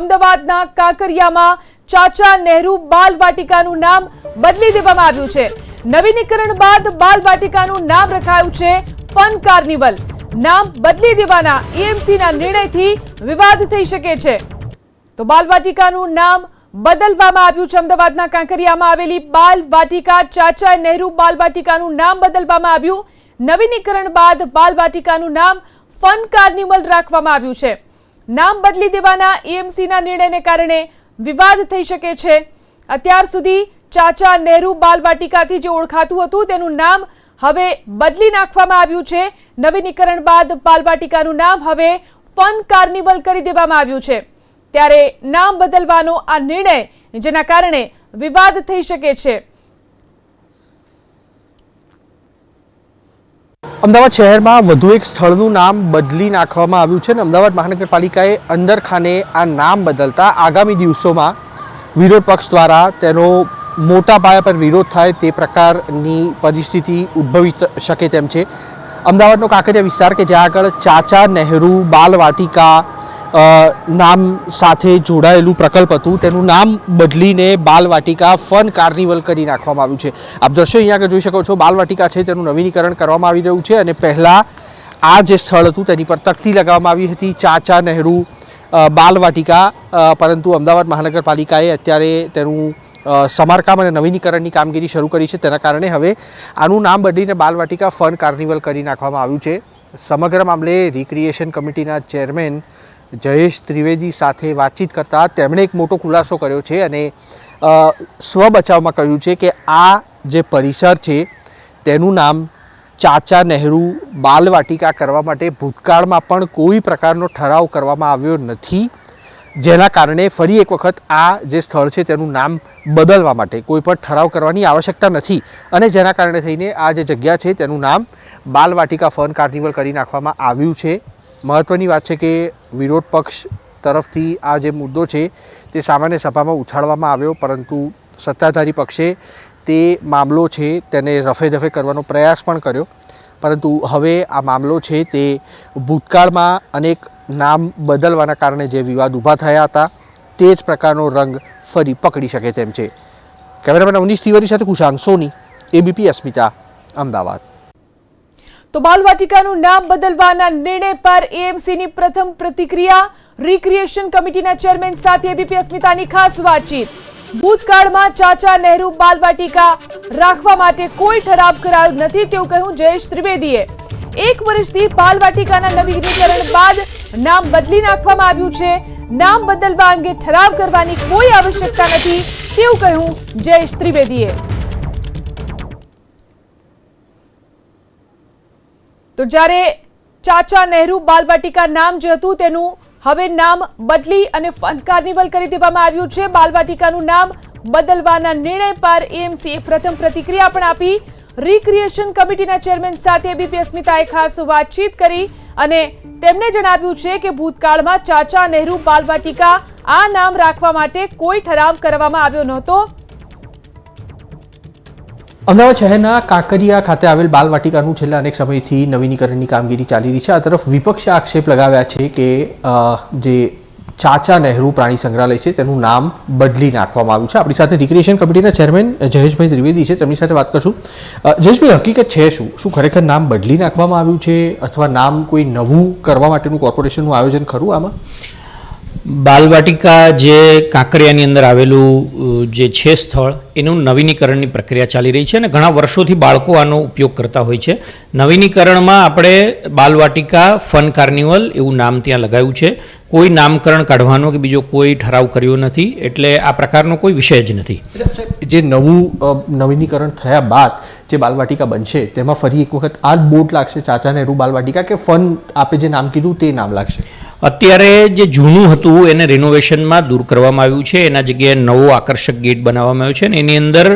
અમદાવાદના કાંકરિયામાં ચાચા નહેરુ બાલ વાટિકાનું નામ બદલી દેવામાં આવ્યું છે। નવીનીકરણ બાદ બાલ વાટિકાનું નામ રખાયું છે ફન કાર્નિવલ। નામ બદલી દેવાના એએમસીના નિર્ણયથી વિવાદ થઈ શકે છે। તો બાલ વાટિકાનું નામ બદલવામાં આવ્યું છે। અમદાવાદના કાંકરિયામાં આવેલી બાલ વાટિકા ચાચા નહેરુ બાલ વાટિકાનું નામ બદલવામાં આવ્યું। નવીનીકરણ બાદ બાલ વાટિકાનું નામ ફન કાર્નિવલ રાખવામાં આવ્યું છે। નામ બદલી દેવાના એએમસીના નિર્ણયને કારણે વિવાદ થઈ શકે છે। અત્યાર સુધી ચાચા નહેરુ બાલ વાટિકાથી જે ઓળખાતું હતું તેનું નામ હવે બદલી નાખવામાં આવ્યું છે। નવીનીકરણ બાદ બાલ વાટિકાનું નામ હવે ફન કાર્નિવલ કરી દેવામાં આવ્યું છે। ત્યારે નામ બદલવાનો આ નિર્ણય જેના કારણે વિવાદ થઈ શકે છે। અમદાવાદ શહેરમાં વધુ એક સ્થળનું નામ બદલી નાખવામાં આવ્યું છે અને અમદાવાદ મહાનગરપાલિકાએ અંદરખાને આ નામ બદલતા આગામી દિવસોમાં વિરોધ પક્ષ દ્વારા તેનો મોટા પાયા પર વિરોધ થાય તે પ્રકારની પરિસ્થિતિ ઉદ્ભવી શકે તેમ છે। અમદાવાદનો કાંકરિયા વિસ્તાર કે જ્યાં આગળ ચાચા નહેરુ બાલ વાટિકા નામ સાથે જોડાયેલું પ્રકલ્પ હતું તેનું નામ બદલીને બાલ વાટિકા ફન કાર્નિવલ કરી નાખવામાં આવ્યું છે। આપ દ્રશ્યો અહીંયા આગળ જોઈ શકો છો। બાલ વાટિકા છે તેનું નવીનીકરણ કરવામાં આવી રહ્યું છે અને પહેલાં આ જે સ્થળ હતું તેની પર તકતી લગાવવામાં આવી હતી ચાચા નહેરુ બાલ વાટિકા, પરંતુ અમદાવાદ મહાનગરપાલિકાએ અત્યારે તેનું સમારકામ અને નવીનીકરણની કામગીરી શરૂ કરી છે। તેના કારણે હવે આનું નામ બદલીને બાલ વાટિકા ફન કાર્નિવલ કરી નાખવામાં આવ્યું છે। સમગ્ર મામલે રિક્રિએશન કમિટીના ચેરમેન જયેશ ત્રિવેદી સાથે વાતચીત કરતા તેમણે એક મોટો ખુલાસો કર્યો છે અને સ્વબચાવમાં કહ્યું છે કે આ જે પરિસર છે તેનું નામ ચાચા નહેરુ બાલ વાટિકા કરવા માટે ભૂતકાળમાં પણ કોઈ પ્રકારનો ઠરાવ કરવામાં આવ્યો નથી, જેના કારણે ફરી એક વખત આ જે સ્થળ છે તેનું નામ બદલવા માટે કોઈ પણ ઠરાવ કરવાની આવશ્યકતા નથી અને જેના કારણે થઈને આ જે જગ્યા છે તેનું નામ બાલ વાટિકા ફન કાર્નિવલ કરી નાખવામાં આવ્યું છે। મહત્ત્વની વાત છે કે વિરોધ પક્ષ તરફથી આ જે મુદ્દો છે તે સામાન્ય સભામાં ઉછાળવામાં આવ્યો, પરંતુ સત્તાધારી પક્ષે તે મામલો છે તેને રફે દફે કરવાનો પ્રયાસ પણ કર્યો, પરંતુ હવે આ મામલો છે તે ભૂતકાળમાં અનેક નામ બદલવાના કારણે જે વિવાદ ઊભા થયા હતા તે જ પ્રકારનો રંગ ફરી પકડી શકે તેમ છે। કેમેરામેન અવનીશ તિવારી સાથે કુશાંગ સોની, એબીપી અસ્મિતા, અમદાવાદ। તો બાલ વાટિકાનું નામ બદલવાના નિર્ણય પર એએમસીની પ્રથમ પ્રતિક્રિયા। રિક્રિએશન કમિટીના ચેરમેન સાથે એબીપી અસ્મિતાની ખાસ વાતચીત। ભૂતકાળમાં ચાચા નહેરુ બાલ વાટિકા રાખવા માટે કોઈ ઠરાવ કરાયો નથી તેવું કહ્યું જયેશ ત્રિવેદીએ। 1 વર્ષથી બાલ વાટિકાના નવીનીકરણ બાદ નામ બદલી નાખવામાં આવ્યું છે। નામ બદલવા અંગે ઠરાવ કરવાની કોઈ આવશ્યકતા નથી તેવું કહ્યું જયેશ ત્રિવેદીએ। તો જ્યારે ચાચા નહેરુ બાલ વાટિકા નામ જે હતું તેનું હવે નામ બદલી અને ફન કાર્નિવલ કરી દેવામાં આવ્યું છે। બાલ વાટિકાનું નામ બદલવાના નિર્ણય પર એએમસીએ પ્રથમ પ્રતિક્રિયા પણ આપી। રિક્રિએશન કમિટીના ચેરમેન સાથે એબીપી અસ્મિતાએ ખાસ વાતચીત કરી અને તેમણે જણાવ્યું છે કે ભૂતકાળમાં ચાચા નહેરુ બાલ વાટિકા આ નામ રાખવા માટે કોઈ ઠરાવ કરવામાં આવ્યો નહોતો। અમદાવાદ શહેરના કાંકરિયા ખાતે આવેલ બાલ વાટિકાનું છેલ્લા અનેક સમયથી નવીનીકરણની કામગીરી ચાલી રહી છે। આ તરફ વિપક્ષે આક્ષેપ લગાવ્યા છે કે જે ચાચા નહેરુ પ્રાણી સંગ્રહાલય છે તેનું નામ બદલી નાખવામાં આવ્યું છે। આપણી સાથે રિક્રિએશન કમિટીના ચેરમેન જયેશભાઈ ત્રિવેદી છે, તેમની સાથે વાત કરશું। જયેશભાઈ, હકીકત છે શું ખરેખર નામ બદલી નાખવામાં આવ્યું છે અથવા નામ કોઈ નવું કરવા માટેનું કોર્પોરેશનનું આયોજન ખરું આમાં? બાલ વાટિકા જે કાંકરિયાની અંદર આવેલું જે છે સ્થળ એનું નવીનીકરણની પ્રક્રિયા ચાલી રહી છે અને ઘણા વર્ષોથી બાળકો આનો ઉપયોગ કરતા હોય છે। નવીનીકરણમાં આપણે બાલ વાટિકા ફન કાર્નિવલ એવું નામ ત્યાં લગાવ્યું છે। કોઈ નામકરણ કાઢવાનો કે બીજો કોઈ ઠરાવ કર્યો નથી, એટલે આ પ્રકારનો કોઈ વિષય જ નથી। જે નવીનીકરણ થયા બાદ જે બાલ વાટિકા બનશે તેમાં ફરી એક વખત આ જ બોર્ડ લાગશે ચાચા નહેરુ બાલ વાટિકા, કે ફન આપે જે નામ કીધું તે નામ લાગશે? અત્યારે જે જૂનું હતું એને રિનોવેશનમાં દૂર કરવામાં આવ્યું છે, એના જગ્યાએ નવો આકર્ષક ગેટ બનાવવામાં આવ્યો છે અને એની અંદર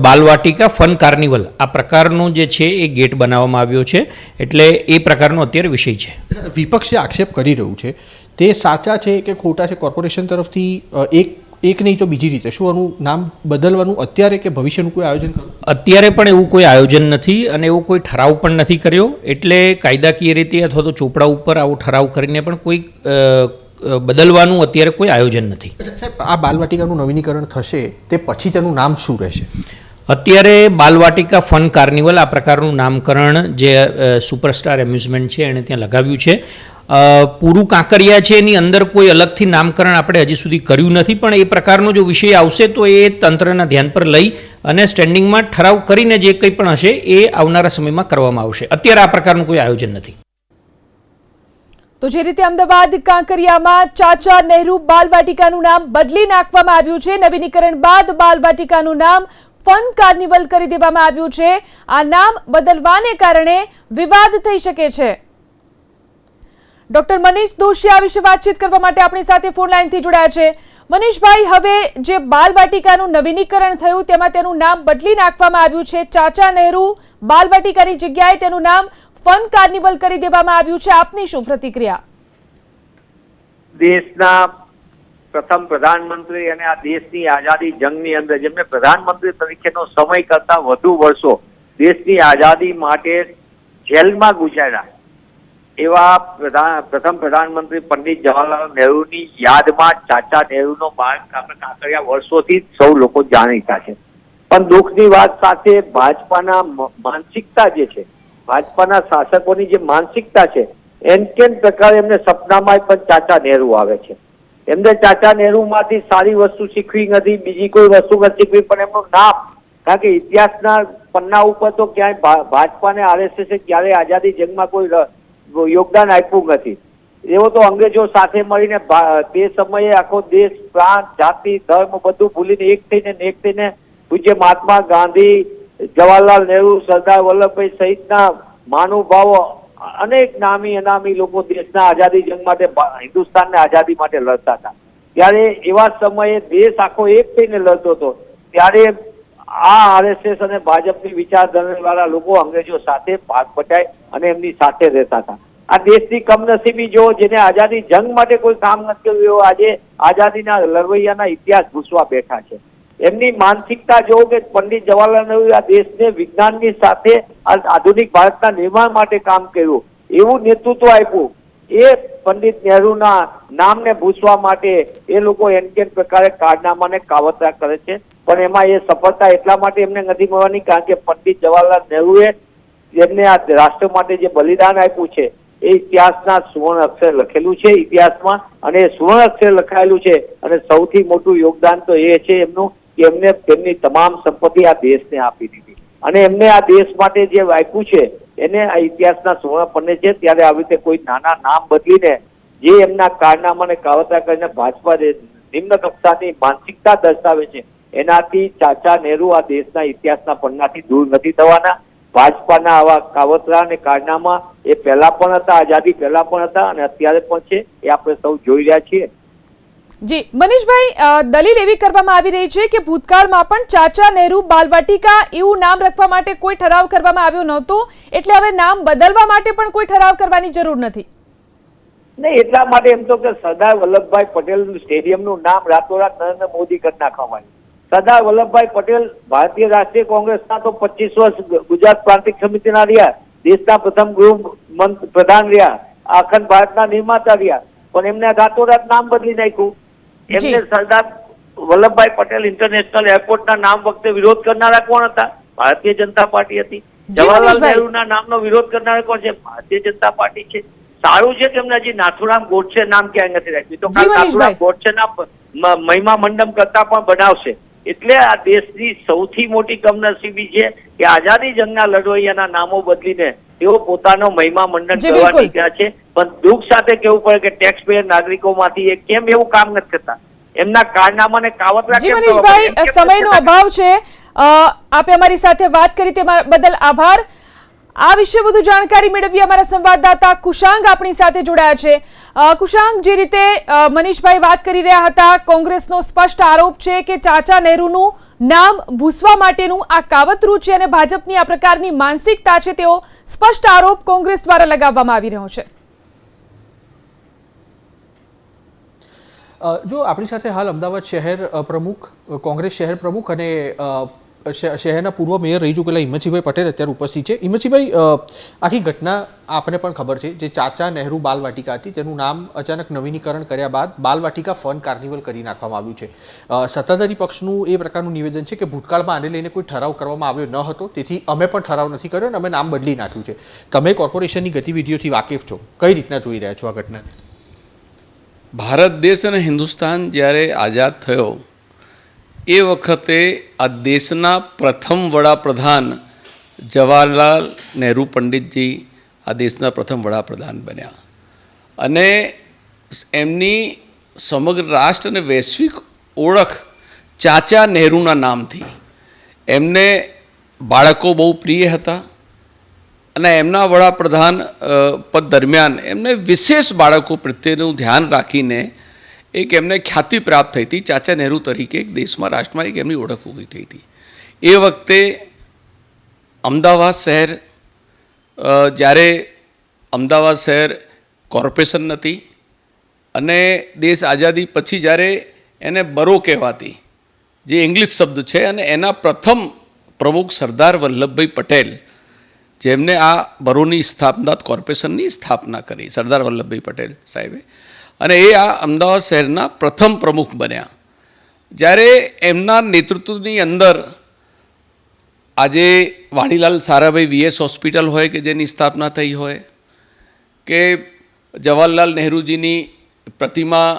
બાલવાટિકા ફન કાર્નિવલ આ પ્રકારનો જે છે એ ગેટ બનાવવામાં આવ્યો છે, એટલે એ પ્રકારનો અત્યારે વિષય છે। વિપક્ષે આક્ષેપ કરી રહ્યું છે તે સાચા છે કે ખોટા છે? કોર્પોરેશન તરફથી એક નહીં તો બીજી રીતે શું આનું નામ બદલવાનું અત્યારે કે ભવિષ્યનું કોઈ આયોજન કર્યું? અત્યારે પણ એવું કોઈ આયોજન નથી અને એવો કોઈ ઠરાવ પણ નથી કર્યો, એટલે કાયદાકીય રીતે અથવા તો ચોપડા ઉપર આવો ઠરાવ કરીને પણ કોઈ બદલવાનું અત્યારે કોઈ આયોજન નથી. સાહેબ, આ બાલવાટિકાનું નવીનીકરણ થશે તે પછી તેનું નામ શું રહેશે? અત્યારે બાલવાટિકા ફન કાર્નિવલ આ પ્રકારનું નામકરણ જે સુપરસ્ટાર એમ્યુઝમેન્ટ છે એણે ત્યાં લગાવ્યું છે. પૂરું કાંકરિયા છે એની અંદર કોઈ અલગથી નામકરણ આપણે હજી સુધી કર્યું નથી, પણ એ પ્રકારનો જો વિષય આવશે તો એ તંત્રના ધ્યાન પર લઈ અને સ્ટેન્ડિંગમાં ઠરાવ કરીને જે કંઈ પણ હશે એ આવનારા સમયમાં કરવામાં આવશે. અત્યારે આ પ્રકારનું કોઈ આયોજન નથી. તો જે રીતે અમદાવાદ કાંકરિયામાં ચાચા નહેરુ બાલવાટિકાનું નામ બદલી નાખવામાં આવ્યું છે, નવીનીકરણ બાદ બાલવાટિકાનું નામ ફન કાર્નિવલ કરી દેવામાં આવ્યું છે. આ નામ બદલવાને કારણે વિવાદ થઈ શકે છે. ડોક્ટર મનીષ દોશી આ વિશે વાતચીત કરવા માટે આપણી સાથે ફોન લાઈનથી જોડાયા છે. મનીષભાઈ, હવે જે બાલવાટિકાનું નવીનીકરણ થયું તેમાં તેનું નામ બદલી નાખવામાં આવ્યું છે. ચાચા નહેરુ બાલવાટિકાની જગ્યાએ તેનું નામ ફન કાર્નિવલ કરી દેવામાં આવ્યું છે. આપની શું પ્રતિક્રિયા? દેશના પ્રથમ પ્રધાનમંત્રી અને આ દેશની આઝાદી જંગની અંદર જેમને પ્રધાનમંત્રી તરીકેનો સમય કરતા વધુ વર્ષો દેશની આઝાદી માટે જેલમાં ગુજાર્યા એવા પ્રથમ પ્રધાનમંત્રી પંડિત જવાહરલાલ નહેરુની યાદમાં ચાચા નહેરુનો કાંકરિયા વર્ષોથી સૌ લોકો જાણીતા છે. પણ દુઃખની વાત સાથે ભાજપાના માનસિકતા જે છે, ભાજપાના શાસકોની જે માનસિકતા છે, કેમ પ્રકારે એમને સપનામાં પણ ચાચા નહેરુ આવે છે. એમને ચાચા નહેરુમાંથી સારી વસ્તુ શીખવી નથી, બીજી કોઈ વસ્તુ નથી શીખવી, પણ એમનું નામ, કારણ કે ઇતિહાસના પન્ના ઉપર તો ક્યાંય ભાજપાને આરએસએસે ક્યારેય આઝાદી જંગમાં કોઈ યોગદાન આપ્યું નથી. એવો તો અંગ્રેજો સાથે મળીને તે સમયે આખો દેશ, પ્રાંત, જાતિ, ધર્મ બધું ભૂલીને એક થઈને પૂજ્ય મહાત્મા ગાંધી, જવાહરલાલ નહેરુ, સરદાર વલ્લભભાઈ સહિતના મહાનુભાવો, અનેક નામી અનામી લોકો દેશના આઝાદી જંગ માટે, હિન્દુસ્તાનને આઝાદી માટે લડતા હતા. ત્યારે એવા સમયે દેશ આખો એક થઈને લડતો હતો. ત્યારે આ આરએસએસ અને ભાજપની વિચારધારા વાળા લોકો અંગ્રેજો સાથે ભાગ બટાય અને એમની સાથે રહેતા હતા. આ દેશની કમનસીબી જો જેને આઝાદી જંગ માટે કોઈ કામ નથી કર્યું, આજે આઝાદીના લડવૈયાના ઇતિહાસ ભૂસવા બેઠા છે. એમની માનસિકતા જો કે પંડિત જવાહરલાલ નહેરુ આ દેશને વિજ્ઞાનની સાથે આધુનિક ભારતના નિર્માણ માટે કામ કર્યું, એવું નેતૃત્વ આપ્યું, એ પંડિત નહેરુના નામને ભૂસવા માટે એ લોકો એન પ્રકારે કારનામાને કાવતરા કરે છે. પણ એમાં એ સફળતા એટલા માટે એમને નથી મળવાની કારણ કે પંડિત જવાહરલાલ નહેરુએ જેમને આ રાષ્ટ્ર માટે જે બલિદાન આપ્યું છે એ ઇતિહાસના સુવર્ણ અક્ષર લખેલું છે ઇતિહાસમાં, અને એ સુવર્ણ અક્ષર લખાયેલું છે. અને સૌથી મોટું યોગદાન તો એ છે એમનું કે એમને તેમની તમામ સંપત્તિ આ દેશને આપી દીધી, અને એમને આ દેશ માટે જે આપ્યું છે એને આ ઇતિહાસના સુવર્ણ પન્ને છે. ત્યારે આવી રીતે કોઈ નાના નામ બદલીને જે એમના કારનામાને કાવતરા કરીને ભાજપા નિમ્ન કક્ષાની માનસિકતા દર્શાવે છે, એનાથી ચાચા નહેરુ આ દેશના ઇતિહાસના પન્નાથી દૂર નથી થવાના. ભાજપાના આવા કાવતરા અને કારનામા એ પહેલા પણ હતા, આઝાદી પહેલા પણ હતા અને અત્યારે પણ છે, એ આપણે સૌ જોઈ રહ્યા છીએ. જી મનીષભાઈ, દલીલ એવી કરવામાં આવી રહી છે કે ભૂતકાળમાં પણ ચાચા નહેરુ બાલવાટિકા એવું નામ રાખવા માટે કોઈ ઠરાવ કરવામાં આવ્યો નહોતો, એટલે હવે નામ બદલવા માટે પણ કોઈ ઠરાવ કરવાની જરૂર નથી. નહીં, એટલા માટે એમ તો કે સરદાર વલ્લભભાઈ પટેલ સ્ટેડિયમનું નામ રાતોરાત નરેન્દ્ર મોદી કરી નાખવામાં આવ્યું. સરદાર વલ્લભભાઈ પટેલ ભારતીય રાષ્ટ્રીય કોંગ્રેસના તો 25 વર્ષ ગુજરાત પ્રાંતિક સમિતિના રહ્યા, દેશના પ્રથમ ગૃહ પ્રધાન રહ્યા, અખંડ ભારતના નિર્માતા રહ્યા, પણ એમને રાતોરાત નામ બદલી નાખ્યું. એમને સરદાર વલ્લભભાઈ પટેલ ઇન્ટરનેશનલ એરપોર્ટના નામ વખતે વિરોધ કરનારા કોણ હતા? ભારતીય જનતા પાર્ટી હતી. જવાહરલાલ નહેરુના નામનો વિરોધ કરનારા કોણ છે? ભારતીય જનતા પાર્ટી છે. સારું છે કે એમને હજી નાથુરામ ગોડસે નામ ક્યાંય નથી રાખ્યું, તો નાથુરામ ગોડસેના મહિમા મંડપ કરતા પણ બનાવશે. એટલે આ દેશની સૌથી મોટી કમનસીબી છે કે આઝાદી જંગના લડવૈયાના નામો બદલીને તેઓ પોતાનો મહિમા મંડન કરવા નીકળ્યા છે. પણ દુઃખ સાથે કહેવું પડે કે ટેક્સ પેયર નાગરિકોમાંથી એ કેમ એવું કામ નથી કરતા? એમના કારનામાને કાવતરા કેમ? મનીષભાઈ, સમયનો અભાવ છે, આપે અમારી સાથે વાત કરી તે બદલ આભાર. આ વિશે વધુ જાણકારી મેળવી અમારા સંવાદદાતા કુશાંગ આપણી સાથે જોડાયા છે. કુશાંગ, જે રીતે મનીષભાઈ વાત કરી રહ્યા હતા, કોંગ્રેસનો સ્પષ્ટ આરોપ છે કે ચાચા નહેરુનું નામ ભૂસવા માટેનું આ કાવતરું છે અને ભાજપની આ પ્રકારની માનસિકતા છે, તેવો સ્પષ્ટ આરોપ કોંગ્રેસ દ્વારા લગાવવામાં આવી રહ્યો છે. જો આપણી સાથે હાલ અમદાવાદ શહેર પ્રમુખ, કોંગ્રેસ શહેર પ્રમુખ અને શહેરના પૂર્વ મેયર રહી ચૂકેલા હિંમતસિંહભાઈ પટેલ અત્યારે ઉપસ્થિત છે. હિંમતસિંહભાઈ, આખી ઘટના આપને પણ ખબર છે. જે ચાચા નહેરુ બાલ વાટિકા હતી તેનું નામ અચાનક નવીનીકરણ કર્યા બાદ બાલ વાટિકા ફન કાર્નિવલ કરી નાખવામાં આવ્યું છે. સત્તાધારી પક્ષનું એ પ્રકારનું નિવેદન છે કે ભૂતકાળમાં આને લઈને કોઈ ઠરાવ કરવામાં આવ્યો ન હતો, તેથી અમે પણ ઠરાવ નથી કર્યો અને અમે નામ બદલી નાખ્યું છે. તમે કોર્પોરેશનની ગતિવિધિઓથી વાકેફ છો, કઈ રીતના જોઈ રહ્યા છો આ ઘટનાને? ભારત દેશ અને હિન્દુસ્તાન જ્યારે આઝાદ થયો એ વખતે આ દેશના પ્રથમ વડાપ્રધાન જવાહરલાલ નહેરુ પંડિતજી આ દેશના પ્રથમ વડાપ્રધાન બન્યા અને એમની સમગ્ર રાષ્ટ્ર અને વૈશ્વિક ઓળખ ચાચા નહેરુના નામથી. એમને બાળકો બહુ પ્રિય હતા અને એમના વડાપ્રધાન પદ દરમિયાન એમને વિશેષ બાળકો પ્રત્યેનું ધ્યાન રાખીને એક એમને ખ્યાતિ પ્રાપ્ત થઈ હતી. ચાચા નહેરુ તરીકે એક દેશમાં, રાષ્ટ્રમાં એક એમની ઓળખ ઊભી થઈ હતી. એ વખતે અમદાવાદ શહેર, જ્યારે અમદાવાદ શહેર કોર્પોરેશન નથી અને દેશ આઝાદી પછી જ્યારે એને બરો કહેવાતી, જે ઇંગ્લિશ શબ્દ છે, અને એના પ્રથમ પ્રમુખ સરદાર વલ્લભભાઈ પટેલ, જેમને આ બરોની સ્થાપના, કોર્પોરેશનની સ્થાપના કરી, સરદાર વલ્લભભાઈ પટેલ સાહેબે, અને એ આ અમદાવાદ શહેરના પ્રથમ પ્રમુખ બન્યા. જ્યારે એમના નેતૃત્વની અંદર આજે વાણીલાલ સારાભાઈ વીએસ હોસ્પિટલ હોય કે જેની સ્થાપના થઈ હોય, કે જવાહરલાલ નહેરુજીની પ્રતિમા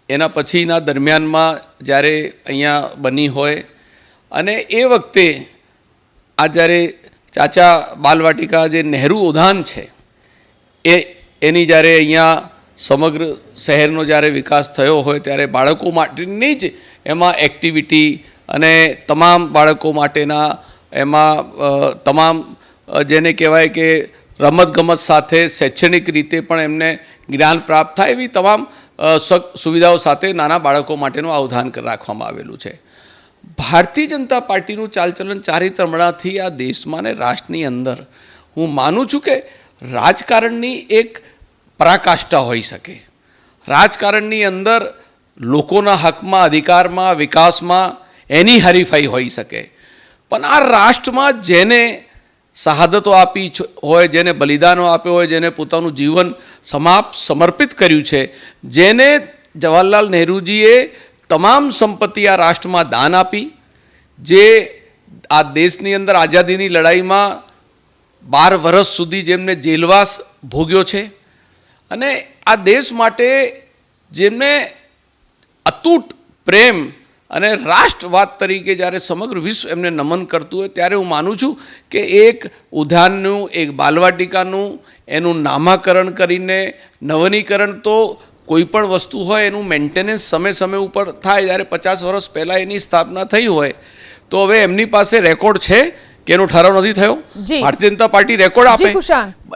એના પછીના દરમિયાનમાં જ્યારે અહીંયા બની હોય, અને એ વખતે આ જ્યારે ચાચા બાલવાટિકા જે નહેરુ ઉદ્યાન છે એની જ્યારે અહીંયા સમગ્ર શહેરનો જ્યારે વિકાસ થયો હોય ત્યારે બાળકો માટેની જ એમાં એક્ટિવિટી અને તમામ બાળકો માટેના એમાં તમામ જેને કહેવાય કે રમતગમત સાથે શૈક્ષણિક રીતે પણ એમને જ્ઞાન પ્રાપ્ત થાય એવી તમામ સુવિધાઓ સાથે નાના બાળકો માટેનું આ ઉદ્યાન રાખવામાં આવેલું છે. ભારતીય જનતા પાર્ટીનું ચાલચલન ચારિત્રમણાથી આ દેશમાં ને રાષ્ટ્રની અંદર હું માનું છું કે રાજકારણની એક પરાકાષ્ઠા હોઈ શકે. રાજકારણની અંદર લોકોના હકમાં, અધિકારમાં, વિકાસમાં એની હરીફાઈ હોઈ શકે, પણ આ રાષ્ટ્રમાં જેને શહાદતો આપી હોય, જેને બલિદાનો આપ્યો હોય, જેને પોતાનું જીવન સમર્પિત કર્યું છે, જેને જવાહરલાલ નહેરુજીએ તમામ સંપત્તિ આ રાષ્ટ્રમાં દાન આપી, જે આ દેશની અંદર આઝાદીની લડાઈમાં 12 વર્ષ સુધી જેમને જેલવાસ ભોગ્યો છે, અને આ દેશ માટે જેમને અતૂટ પ્રેમ અને રાષ્ટ્રવાદ તરીકે જ્યારે સમગ્ર વિશ્વ એમને નમન કરતું હોય, ત્યારે હું માનું છું કે એક ઉદ્યાનનું, એક બાલવાટિકાનું એનું નામાકરણ કરીને નવીનીકરણ તો કોઈ પણ વસ્તુ હોય એનું મેન્ટેનન્સ સમય ઉપર થાય. જ્યારે 50 વર્ષ પહેલાં એની સ્થાપના થઈ હોય તો હવે એમની પાસે રેકોર્ડ છે કે એનો ઠરાવ નથી થયો? ભારતીય જનતા પાર્ટી રેકોર્ડ આપે.